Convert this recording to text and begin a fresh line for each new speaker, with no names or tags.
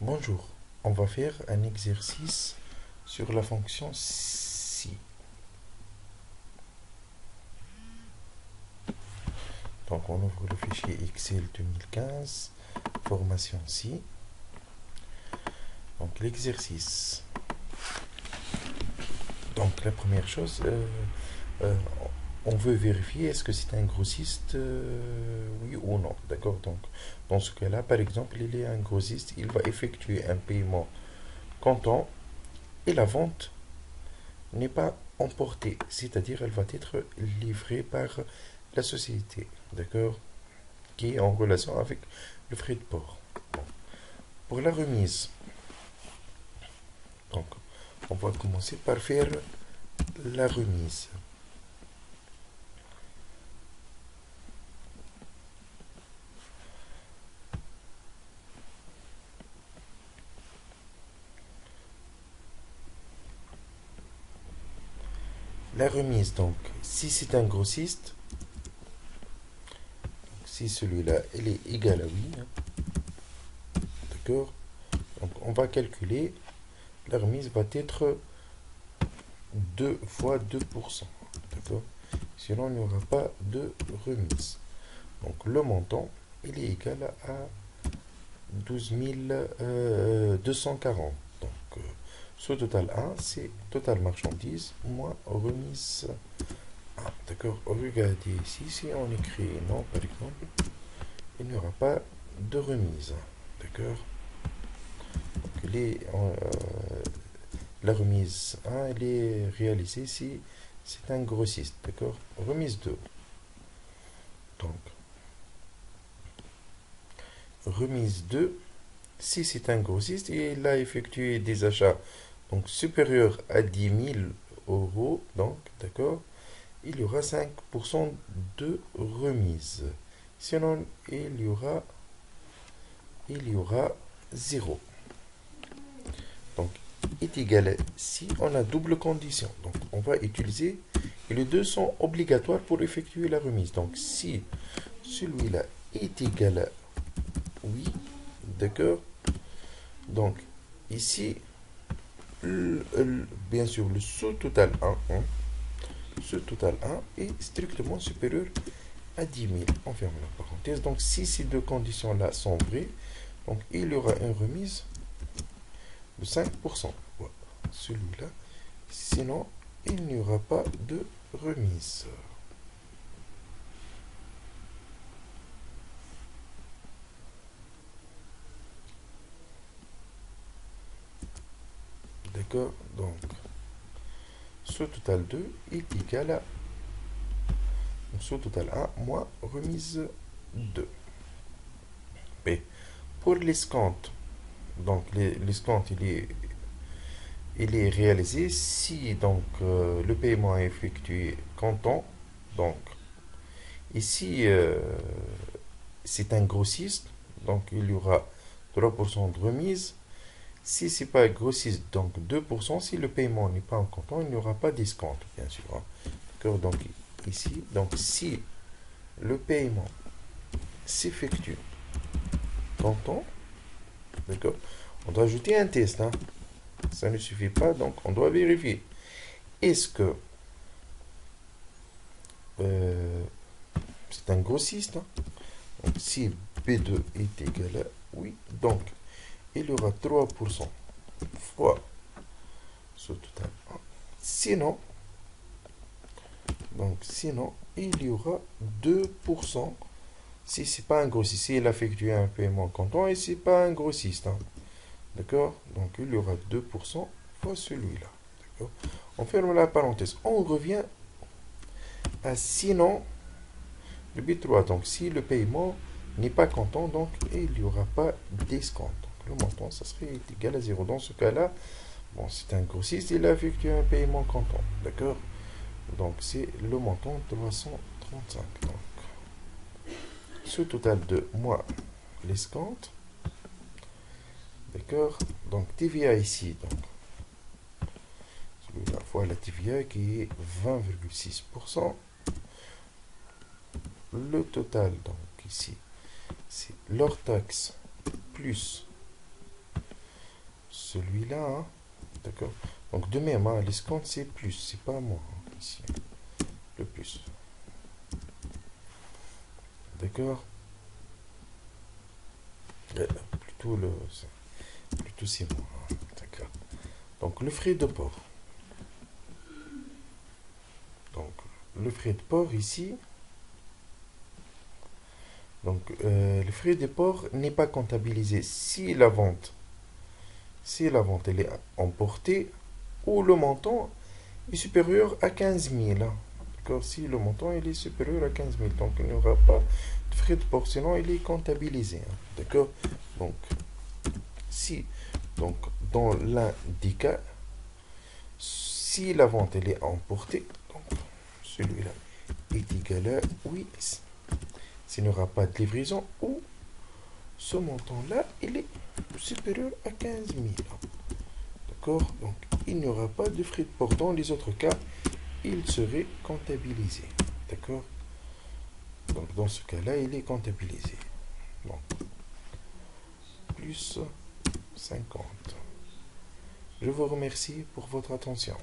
Bonjour, on va faire un exercice sur la fonction si. Donc on ouvre le fichier Excel 2015, formation si. Donc l'exercice. Donc la première chose, euh, on veut vérifier est-ce que c'est un grossiste, oui ou non. D'accord. Donc dans ce cas-là, par exemple, il est un grossiste, il va effectuer un paiement comptant et la vente n'est pas emportée, c'est-à-dire elle va être livrée par la société, d'accord, qui est en relation avec le frais de port. Bon. Pour la remise, donc, on va commencer par faire la remise. La remise, donc, si c'est un grossiste, si celui-là, il est égal à oui, d'accord, donc on va calculer, la remise va être 2 fois 2%, d'accord, sinon il n'y aura pas de remise. Donc le montant, il est égal à 12 240. Donc ce total 1, c'est total marchandise moins remise 1. D'accord. Regardez ici, si on écrit non par exemple, il n'y aura pas de remise. D'accord. Donc la remise 1, elle est réalisée si c'est un grossiste. D'accord. Remise 2. Donc remise 2, si c'est un grossiste et il a effectué des achats donc supérieurs à 10 000 euros, donc d'accord, il y aura 5% de remise. Sinon, il y aura 0. Donc, est égal à si on a double condition. Donc, on va utiliser, et les deux sont obligatoires pour effectuer la remise. Donc, si celui-là est égal à oui, d'accord, donc ici, bien sûr, le sous-total 1, ce total 1 est strictement supérieur à 10 000. On ferme la parenthèse. Donc, si ces deux conditions-là sont vraies, donc il y aura une remise de 5%. Voilà, celui-là. Sinon, il n'y aura pas de remise. D'accord. Donc, ce total 2 est égal à ce total 1 moins remise 2. B. Pour l'escompte, donc l'escompte, il est réalisé si donc le paiement est effectué comptant. Donc ici c'est un grossiste, donc il y aura 3% de remise. Si c'est pas grossiste, donc 2%. Si le paiement n'est pas en comptant, il n'y aura pas d'escompte, bien sûr. D'accord. Donc ici, donc si le paiement s'effectue comptant, d'accord, on doit ajouter un test. Ça ne suffit pas, donc on doit vérifier. Est-ce que euh, c'est un grossiste? Donc si B2 est égal à oui, donc il y aura 3% fois ce total 1. Sinon, il y aura 2% si c'est pas un grossiste. Si il a effectué un paiement comptant et c'est pas un grossiste. D'accord. Donc il y aura 2% fois celui-là. D'accord. On ferme la parenthèse. On revient à sinon le B3. Donc si le paiement n'est pas comptant, donc il n'y aura pas d'escompte. Donc le montant, ça serait égal à 0. Dans ce cas-là, bon, c'est un grossiste, il a effectué un paiement comptant. D'accord. Donc c'est le montant 335. Donc ce total de moins l'escompte. D'accord. Donc TVA ici. Donc celui-là fois la TVA qui est 20,6%. Le total, donc ici, c'est leur taxe plus celui-là, hein. D'accord. Donc de même, hein, l'escompte c'est plus, c'est pas moins, hein, ici. Le plus. D'accord. Plutôt c'est moins, hein. D'accord. Donc le frais de port. Donc le frais de port ici. Donc le frais de port n'est pas comptabilisé si la vente elle est emportée ou le montant est supérieur à 15 000. D'accord, si le montant il est supérieur à 15 000, donc il n'y aura pas de frais de port, sinon il est comptabilisé. Hein. D'accord. Donc si donc dans l'un des cas, si la vente elle est emportée, donc celui-là est égal à 8. S'il n'y aura pas de livraison ou ce montant-là, il est supérieur à 15 000. D'accord. Donc, il n'y aura pas de frais de port. Dans les autres cas, il serait comptabilisé. D'accord. Donc, dans ce cas-là, il est comptabilisé. Donc, plus 50. Je vous remercie pour votre attention.